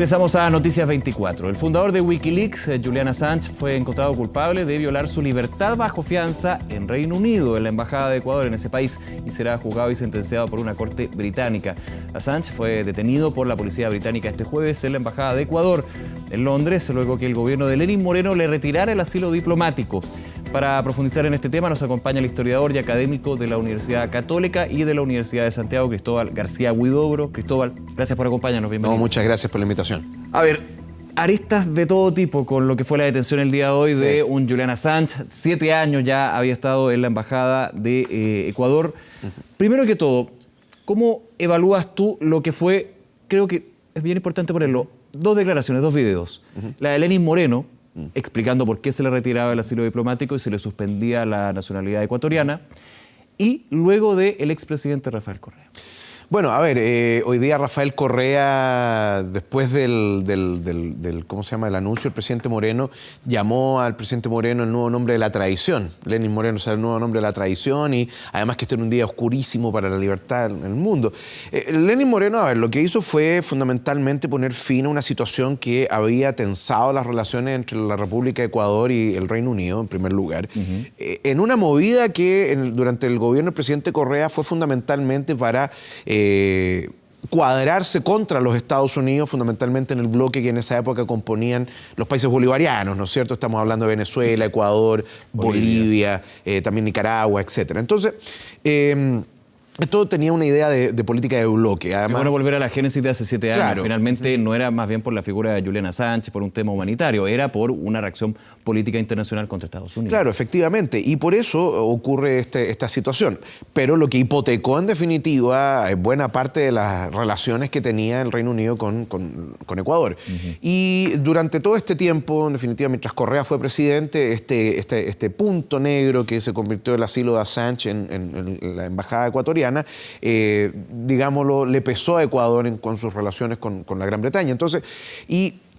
Empezamos a Noticias 24. El fundador de Wikileaks, Julian Assange, fue encontrado culpable de violar su libertad bajo fianza en Reino Unido, en la Embajada de Ecuador en ese país, y será juzgado y sentenciado por una corte británica. Assange fue detenido por la policía británica este jueves en la Embajada de Ecuador, en Londres, luego que el gobierno de Lenín Moreno le retirara el asilo diplomático. Para profundizar en este tema nos acompaña el historiador y académico de la Universidad Católica y de la Universidad de Santiago, Cristóbal García Huidobro. Cristóbal, gracias por acompañarnos. Bienvenido. No, muchas gracias por la invitación. A ver, aristas de todo tipo con lo que fue la detención el día de hoy de un Julian Assange. 7 años ya había estado en la Embajada de Ecuador. Primero que todo, ¿cómo evalúas tú lo que fue? Creo que es bien importante ponerlo. 2 declaraciones, 2 videos. La de Lenín Moreno, explicando por qué se le retiraba el asilo diplomático y se le suspendía la nacionalidad ecuatoriana, y luego del expresidente Rafael Correa. Bueno, a ver, hoy día Rafael Correa, después del ¿cómo se llama?, el anuncio del presidente Moreno, llamó al presidente Moreno el nuevo nombre de la traición. Lenín Moreno, o sea, el nuevo nombre de la traición, y además que este era un día oscurísimo para la libertad en el mundo. Lenín Moreno, a ver, lo que hizo fue fundamentalmente poner fin a una situación que había tensado las relaciones entre la República de Ecuador y el Reino Unido, en primer lugar, en una movida que durante el gobierno del presidente Correa fue fundamentalmente para cuadrarse contra los Estados Unidos, fundamentalmente en el bloque que en esa época componían los países bolivarianos, ¿no es cierto? Estamos hablando de Venezuela, Ecuador, Bolivia, también Nicaragua, etc. Entonces, esto tenía una idea de política de bloque. Además, es bueno volver a la génesis de hace 7 años. Claro. Finalmente no era más bien por la figura de Julian Assange, por un tema humanitario, era por una reacción política internacional contra Estados Unidos. Claro, efectivamente, y por eso ocurre esta situación. Pero lo que hipotecó en definitiva buena parte de las relaciones que tenía el Reino Unido con Ecuador. Y durante todo este tiempo, en definitiva, mientras Correa fue presidente, este punto negro que se convirtió en el asilo de Assange en la embajada ecuatoriana, digámoslo, le pesó a Ecuador con sus relaciones con la Gran Bretaña. Entonces,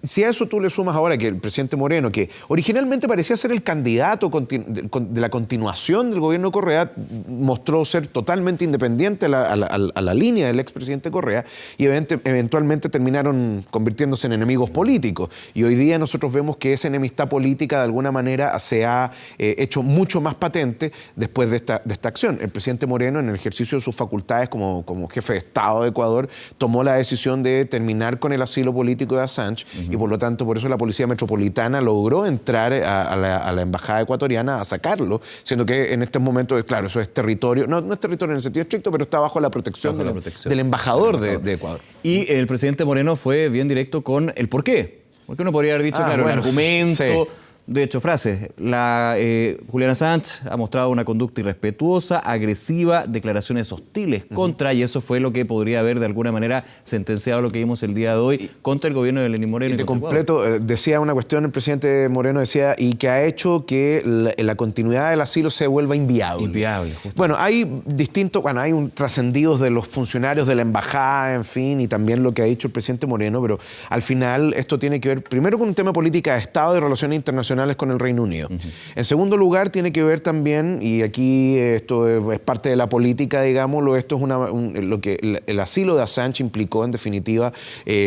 si a eso tú le sumas ahora que el presidente Moreno, que originalmente parecía ser el candidato de la continuación del gobierno de Correa, mostró ser totalmente independiente a la línea del expresidente Correa, y eventualmente terminaron convirtiéndose en enemigos políticos. Y hoy día nosotros vemos que esa enemistad política de alguna manera se ha hecho mucho más patente después de esta acción. El presidente Moreno, en el ejercicio de sus facultades como jefe de Estado de Ecuador, tomó la decisión de terminar con el asilo político de Assange, y por lo tanto, por eso la Policía Metropolitana logró entrar a la embajada ecuatoriana a sacarlo, siendo que en estos momentos, claro, eso es territorio, no es territorio en el sentido estricto, pero está bajo la protección, del embajador de Ecuador. Y el presidente Moreno fue bien directo con el por qué. Porque uno podría haber dicho, claro, bueno, el argumento... Sí. De hecho, frases. Julian Assange ha mostrado una conducta irrespetuosa, agresiva, declaraciones hostiles contra, y eso fue lo que podría haber de alguna manera sentenciado lo que vimos el día de hoy contra el gobierno de Lenín Moreno. Y te completo, decía una cuestión, el presidente Moreno decía, y que ha hecho que la continuidad del asilo se vuelva inviable. Inviable, justo. Bueno, hay trascendidos de los funcionarios de la embajada, en fin, y también lo que ha dicho el presidente Moreno, pero al final esto tiene que ver primero con un tema de política de Estado y relaciones internacionales con el Reino Unido. En segundo lugar, tiene que ver también, y aquí esto es parte de la política, digámoslo, esto es lo que el asilo de Assange implicó, en definitiva,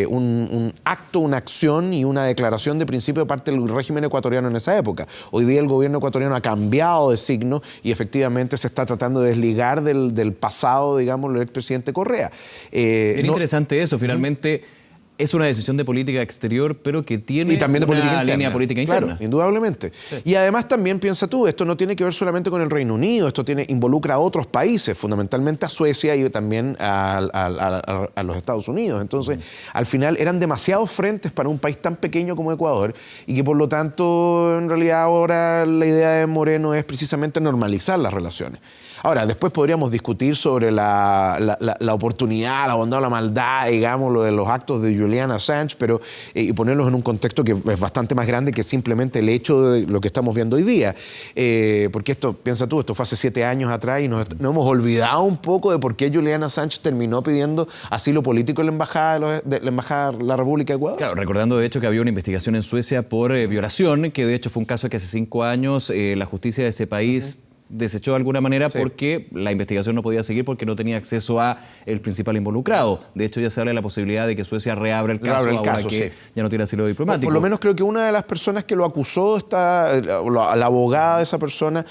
un acto, una acción y una declaración de principio de parte del régimen ecuatoriano en esa época. Hoy día el gobierno ecuatoriano ha cambiado de signo y efectivamente se está tratando de desligar del pasado, digámoslo, del expresidente Correa. Interesante eso, finalmente... Es una decisión de política exterior, pero que tiene y también de una línea política interna. Claro, indudablemente. Sí. Y además también, piensa tú, esto no tiene que ver solamente con el Reino Unido, esto involucra a otros países, fundamentalmente a Suecia y también a los Estados Unidos. Entonces, al final eran demasiados frentes para un país tan pequeño como Ecuador, y que por lo tanto, en realidad ahora la idea de Moreno es precisamente normalizar las relaciones. Ahora, después podríamos discutir sobre la oportunidad, la bondad o la maldad, digamos, lo de los actos de Julian Assange, pero y ponerlos en un contexto que es bastante más grande que simplemente el hecho de lo que estamos viendo hoy día. Porque esto, piensa tú, esto fue hace 7 años atrás y nos hemos olvidado un poco de por qué Julian Assange terminó pidiendo asilo político en la embajada de la República de Ecuador. Claro, recordando de hecho que había una investigación en Suecia por violación, que de hecho fue un caso que hace 5 años la justicia de ese país desechó de alguna manera porque la investigación no podía seguir porque no tenía acceso a el principal involucrado. De hecho, ya se habla de la posibilidad de que Suecia reabra el caso ahora que ya no tiene asilo diplomático. Por lo menos creo que una de las personas que lo acusó, la abogada de esa persona,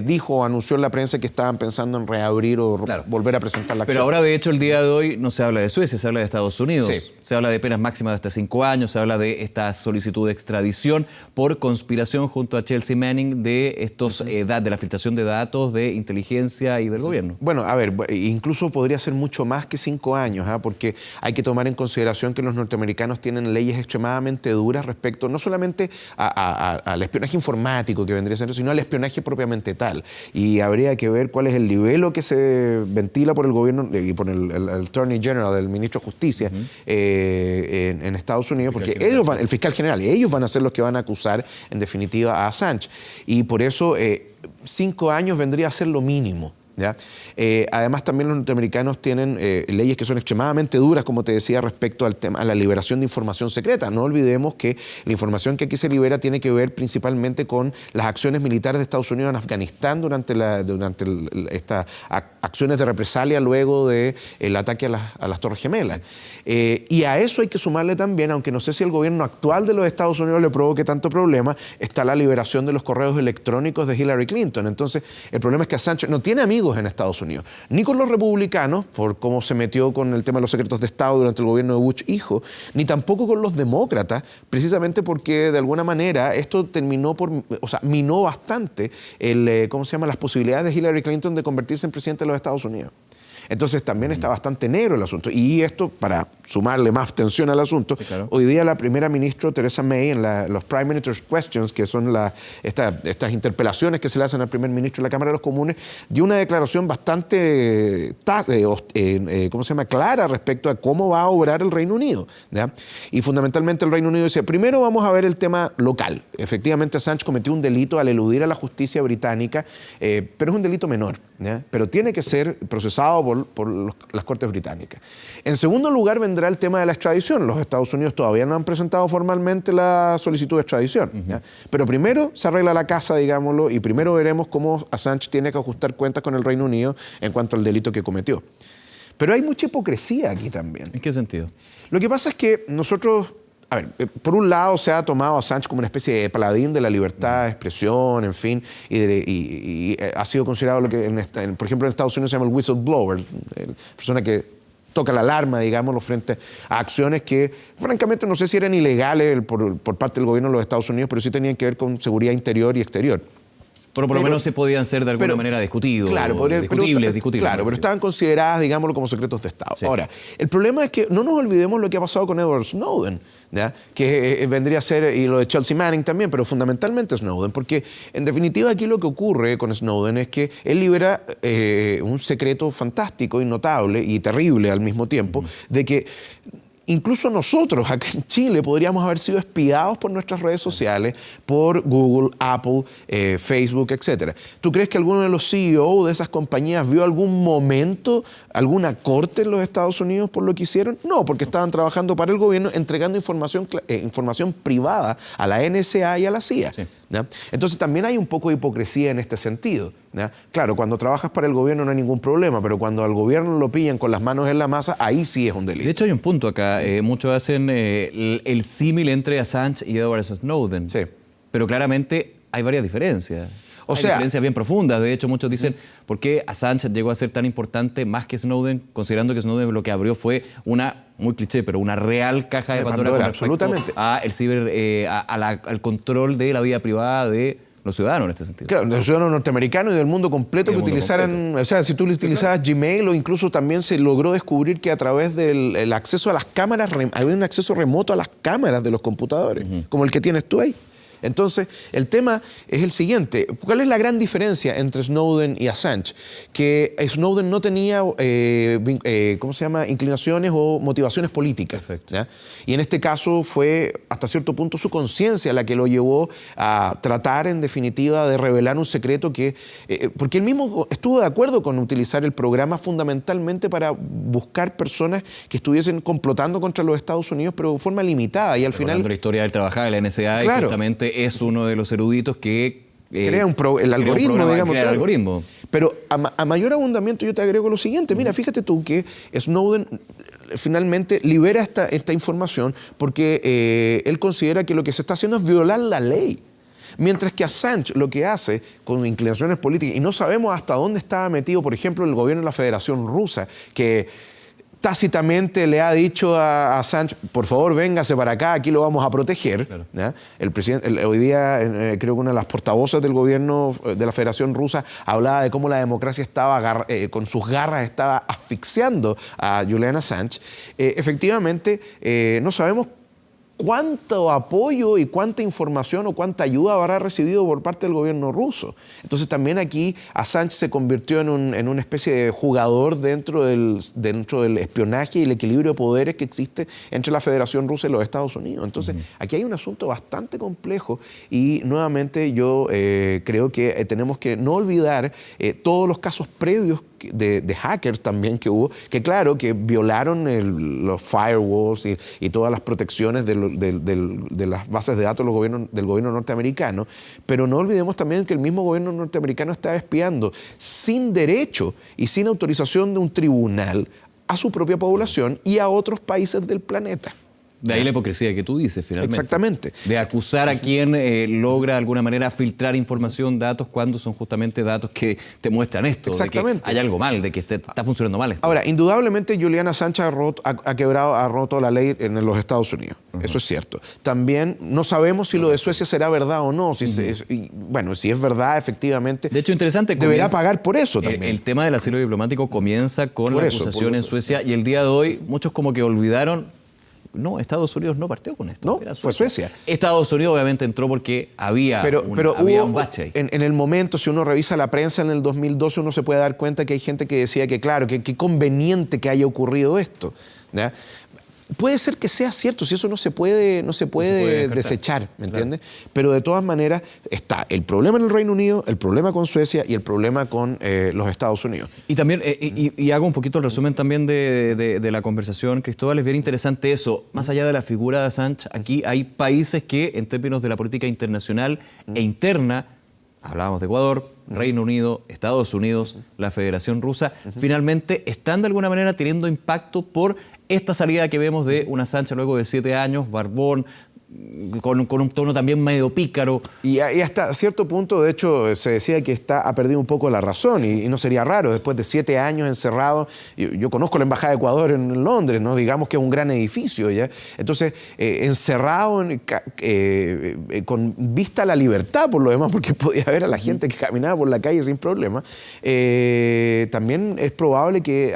dijo o anunció en la prensa que estaban pensando en reabrir o volver a presentar la acción. Pero ahora, de hecho, el día de hoy no se habla de Suecia, se habla de Estados Unidos. Sí. Se habla de penas máximas de hasta 5 años, se habla de esta solicitud de extradición por conspiración junto a Chelsea Manning de estos de la filtración de datos de inteligencia y del gobierno. Bueno, a ver, incluso podría ser mucho más que 5 años, porque hay que tomar en consideración que los norteamericanos tienen leyes extremadamente duras respecto no solamente al espionaje informático que vendría a ser, sino al espionaje propiamente tal. Y habría que ver cuál es el nivel que se ventila por el gobierno y por el Attorney General, el ministro de Justicia en Estados Unidos, porque el fiscal general, ellos van a ser los que van a acusar en definitiva a Assange. Y por eso 5 años vendría a ser lo mínimo. ¿Ya? Además, también los norteamericanos tienen leyes que son extremadamente duras, como te decía, respecto al tema, a la liberación de información secreta. No olvidemos que la información que aquí se libera tiene que ver principalmente con las acciones militares de Estados Unidos en Afganistán durante estas acciones de represalia luego del ataque a las Torres Gemelas. Y a eso hay que sumarle también, aunque no sé si el gobierno actual de los Estados Unidos le provoque tanto problema, está la liberación de los correos electrónicos de Hillary Clinton. Entonces, el problema es que Assange no tiene amigos en Estados Unidos, ni con los republicanos, por cómo se metió con el tema de los secretos de Estado durante el gobierno de Bush hijo, ni tampoco con los demócratas, precisamente porque de alguna manera esto minó bastante las posibilidades de Hillary Clinton de convertirse en presidente de los Estados Unidos. Entonces también está bastante negro el asunto. Y esto, para sumarle más tensión al asunto, hoy día la primera ministra Theresa May, en los Prime Minister's Questions, que son estas interpelaciones que se le hacen al primer ministro en la Cámara de los Comunes, dio una declaración bastante clara respecto a cómo va a obrar el Reino Unido, ¿ya? Y fundamentalmente el Reino Unido decía, primero vamos a ver el tema local. Efectivamente, Assange cometió un delito al eludir a la justicia británica, pero es un delito menor, ¿ya? Pero tiene que ser procesado por las Cortes británicas. En segundo lugar vendrá el tema de la extradición. Los Estados Unidos todavía no han presentado formalmente la solicitud de extradición. ¿Ya? Pero primero se arregla la casa, digámoslo, y primero veremos cómo Assange tiene que ajustar cuentas con el Reino Unido en cuanto al delito que cometió. Pero hay mucha hipocresía aquí también. ¿En qué sentido? Lo que pasa es que nosotros... A ver, por un lado se ha tomado a Assange como una especie de paladín de la libertad de expresión, en fin, y ha sido considerado lo que, por ejemplo, en Estados Unidos se llama el whistleblower, la persona que toca la alarma, digámoslo, frente a acciones que, francamente, no sé si eran ilegales por parte del gobierno de los Estados Unidos, pero sí tenían que ver con seguridad interior y exterior. Pero por lo menos se podían ser de alguna manera discutidos. Claro, discutibles. Claro, pero estaban consideradas, digámoslo, como secretos de Estado. Sí. Ahora, el problema es que no nos olvidemos lo que ha pasado con Edward Snowden, ¿ya? Que vendría a ser, y lo de Chelsea Manning también, pero fundamentalmente Snowden, porque en definitiva aquí lo que ocurre con Snowden es que él libera un secreto fantástico y notable y terrible al mismo tiempo, de que incluso nosotros acá en Chile podríamos haber sido espiados por nuestras redes sociales, por Google, Apple, Facebook, etc. ¿Tú crees que alguno de los CEO de esas compañías vio algún momento, alguna corte en los Estados Unidos por lo que hicieron? No, porque estaban trabajando para el gobierno entregando información privada a la NSA y a la CIA. Sí. ¿Ya? Entonces también hay un poco de hipocresía en este sentido, ¿ya? Claro, cuando trabajas para el gobierno no hay ningún problema, pero cuando al gobierno lo pillan con las manos en la masa, ahí sí es un delito. De hecho hay un punto acá, muchos hacen el símil entre Assange y Edward Snowden, sí. Pero claramente hay varias diferencias. Hay diferencias bien profundas. De hecho, muchos dicen, ¿por qué Assange llegó a ser tan importante más que Snowden, considerando que Snowden lo que abrió fue muy cliché, pero una real caja de Pandora con absolutamente. A al control de la vida privada de los ciudadanos en este sentido. Claro, de los ciudadanos norteamericanos y del mundo completo que utilizaran, o sea, si tú utilizabas Gmail o incluso también se logró descubrir que a través del acceso a las cámaras, había un acceso remoto a las cámaras de los computadores, como el que tienes tú ahí. Entonces, el tema es el siguiente. ¿Cuál es la gran diferencia entre Snowden y Assange? Que Snowden no tenía, inclinaciones o motivaciones políticas. ¿Ya? Y en este caso fue, hasta cierto punto, su conciencia la que lo llevó a tratar, en definitiva, de revelar un secreto que... porque él mismo estuvo de acuerdo con utilizar el programa fundamentalmente para buscar personas que estuviesen complotando contra los Estados Unidos, pero de forma limitada. Y al final... la historia del trabajar en la NSA, claro, y justamente es uno de los eruditos que crea el algoritmo, digamos. Crea el algoritmo. Pero a mayor abundamiento yo te agrego lo siguiente. Mira, fíjate tú que Snowden finalmente libera esta información porque él considera que lo que se está haciendo es violar la ley. Mientras que Assange lo que hace con inclinaciones políticas, y no sabemos hasta dónde estaba metido, por ejemplo, el gobierno de la Federación Rusa, que tácitamente le ha dicho a Assange, por favor, véngase para acá, aquí lo vamos a proteger. Claro. El presidente, hoy día creo que una de las portavoces del gobierno de la Federación Rusa hablaba de cómo la democracia estaba con sus garras estaba asfixiando a Julian Assange. Efectivamente, no sabemos cuánto apoyo y cuánta información o cuánta ayuda habrá recibido por parte del gobierno ruso. Entonces también aquí Assange se convirtió en una especie de jugador dentro del espionaje y el equilibrio de poderes que existe entre la Federación Rusa y los Estados Unidos. Entonces aquí hay un asunto bastante complejo y nuevamente yo creo que tenemos que no olvidar todos los casos previos de hackers también que hubo, que claro, que violaron los firewalls y todas las protecciones de las bases de datos del gobierno norteamericano, pero no olvidemos también que el mismo gobierno norteamericano estaba espiando sin derecho y sin autorización de un tribunal a su propia población y a otros países del planeta. De ahí la hipocresía que tú dices, finalmente. Exactamente. De acusar a quien logra de alguna manera filtrar información, datos, cuando son justamente datos que te muestran esto. Exactamente. De que hay algo mal, de que está funcionando mal esto. Ahora, indudablemente Julian Assange ha roto la ley en los Estados Unidos. Eso es cierto. También no sabemos si lo de Suecia será verdad o no. Si es verdad, efectivamente, de hecho, interesante, deberá pagar por eso también. El tema del asilo diplomático comienza con la acusación en Suecia y el día de hoy muchos como que olvidaron. No, Estados Unidos no partió con esto. No, fue Suecia. Estados Unidos obviamente entró porque había un bache ahí. En el momento, si uno revisa la prensa en el 2012, uno se puede dar cuenta que hay gente que decía que, claro, que conveniente que haya ocurrido esto, ¿ya? Puede ser que sea cierto, si eso no se puede desechar, ¿me entiendes? Pero de todas maneras está el problema en el Reino Unido, el problema con Suecia y el problema con los Estados Unidos. Y también, y hago un poquito el resumen también de la conversación, Cristóbal, es bien interesante eso. Más allá de la figura de Assange, aquí hay países que, en términos de la política internacional e interna, hablábamos de Ecuador, Reino Unido, Estados Unidos, la Federación Rusa, finalmente están de alguna manera teniendo impacto por esta salida que vemos de un Assange luego de 7 años, barbón, con un tono también medio pícaro. Y hasta cierto punto, de hecho, se decía que ha perdido un poco la razón y no sería raro, después de 7 años encerrado. Yo conozco la Embajada de Ecuador en Londres, ¿no? Digamos que es un gran edificio, ¿ya? Entonces, encerrado con vista a la libertad, por lo demás, porque podía ver a la gente que caminaba por la calle sin problema, también es probable que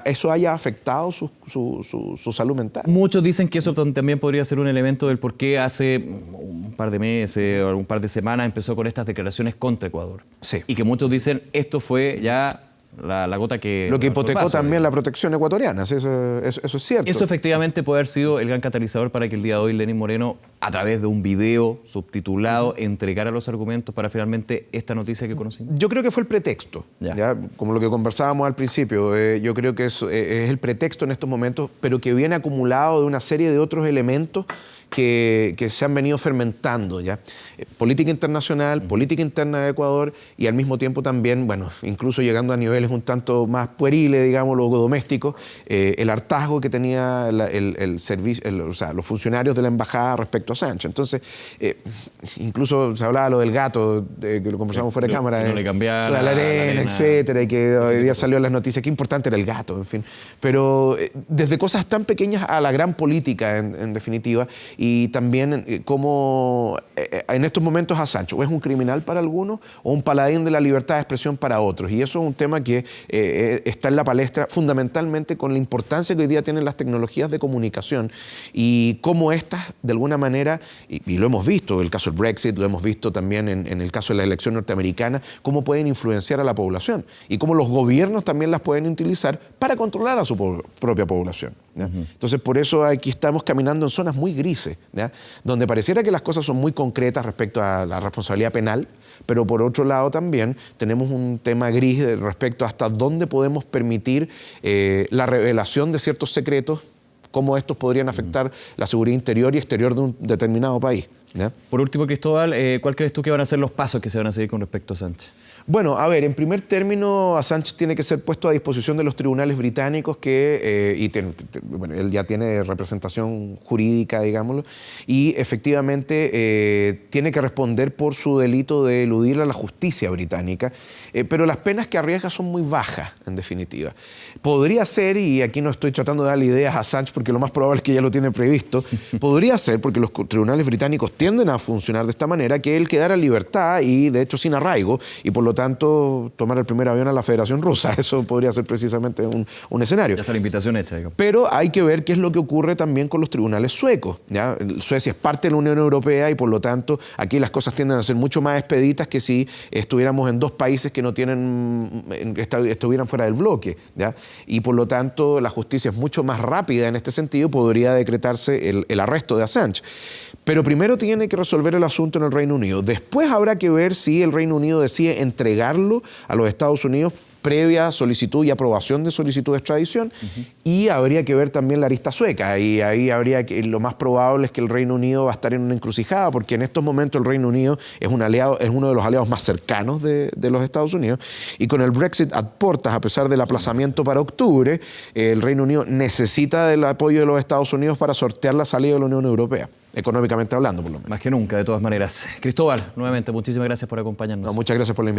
eso haya afectado su salud mental. Muchos dicen que eso también podría ser un elemento del por qué hace un par de meses o un par de semanas empezó con estas declaraciones contra Ecuador. Sí. Y que muchos dicen esto fue ya la gota que... Lo que hipotecó también la protección ecuatoriana, eso es cierto. Eso efectivamente puede haber sido el gran catalizador para que el día de hoy Lenín Moreno, a través de un video subtitulado, entregara los argumentos para finalmente esta noticia que conocimos. Yo creo que fue el pretexto, ¿ya? Como lo que conversábamos al principio. Yo creo que es el pretexto en estos momentos, pero que viene acumulado de una serie de otros elementos que se han venido fermentando, ¿ya? Política internacional, política interna de Ecuador y al mismo tiempo también, bueno, incluso llegando a niveles un tanto más pueriles, digamos, lo doméstico, el hartazgo que tenía el servicio, los funcionarios de la embajada respecto a Assange. Entonces, incluso se hablaba lo del gato, que lo conversamos fuera de cámara, que no le cambiara la arena, etcétera, y que hoy día salió en las noticias, qué importante era el gato, en fin. Pero desde cosas tan pequeñas a la gran política, en definitiva, y también cómo en estos momentos Assange o es un criminal para algunos o un paladín de la libertad de expresión para otros. Y eso es un tema que está en la palestra fundamentalmente con la importancia que hoy día tienen las tecnologías de comunicación y cómo estas, de alguna manera, y lo hemos visto, el caso del Brexit, lo hemos visto también en el caso de la elección norteamericana, cómo pueden influenciar a la población y cómo los gobiernos también las pueden utilizar para controlar a su propia población, ¿ya? Entonces, por eso aquí estamos caminando en zonas muy grises, ¿ya? Donde pareciera que las cosas son muy concretas respecto a la responsabilidad penal, pero por otro lado también tenemos un tema gris respecto a hasta dónde podemos permitir la revelación de ciertos secretos, cómo estos podrían afectar la seguridad interior y exterior de un determinado país. ¿Ya? Por último, Cristóbal, ¿cuál crees tú que van a ser los pasos que se van a seguir con respecto a Sánchez? Bueno, a ver, en primer término, Assange tiene que ser puesto a disposición de los tribunales británicos bueno, él ya tiene representación jurídica, digámoslo, y efectivamente tiene que responder por su delito de eludir a la justicia británica, pero las penas que arriesga son muy bajas, en definitiva. Podría ser, y aquí no estoy tratando de darle ideas a Assange porque lo más probable es que ya lo tiene previsto, podría ser, porque los tribunales británicos tienden a funcionar de esta manera, que él quedara en libertad y de hecho sin arraigo, y por lo tanto tomar el primer avión a la Federación Rusa. Eso podría ser precisamente un escenario. Ya está la invitación hecha, digamos. Pero hay que ver qué es lo que ocurre también con los tribunales suecos, ¿ya? Suecia es parte de la Unión Europea y por lo tanto aquí las cosas tienden a ser mucho más expeditas que si estuviéramos en dos países que no estuvieran fuera del bloque, ¿ya? Y por lo tanto la justicia es mucho más rápida en este sentido, podría decretarse el arresto de Assange. Pero primero tiene que resolver el asunto en el Reino Unido. Después habrá que ver si el Reino Unido decide entregarlo a los Estados Unidos previa solicitud y aprobación de solicitud de extradición, y habría que ver también la arista sueca, y ahí lo más probable es que el Reino Unido va a estar en una encrucijada, porque en estos momentos el Reino Unido es uno de los aliados más cercanos de los Estados Unidos, y con el Brexit a puertas, a pesar del aplazamiento para octubre, el Reino Unido necesita del apoyo de los Estados Unidos para sortear la salida de la Unión Europea, económicamente hablando por lo menos. Más que nunca, de todas maneras. Cristóbal, nuevamente, muchísimas gracias por acompañarnos. No, muchas gracias por la invitación.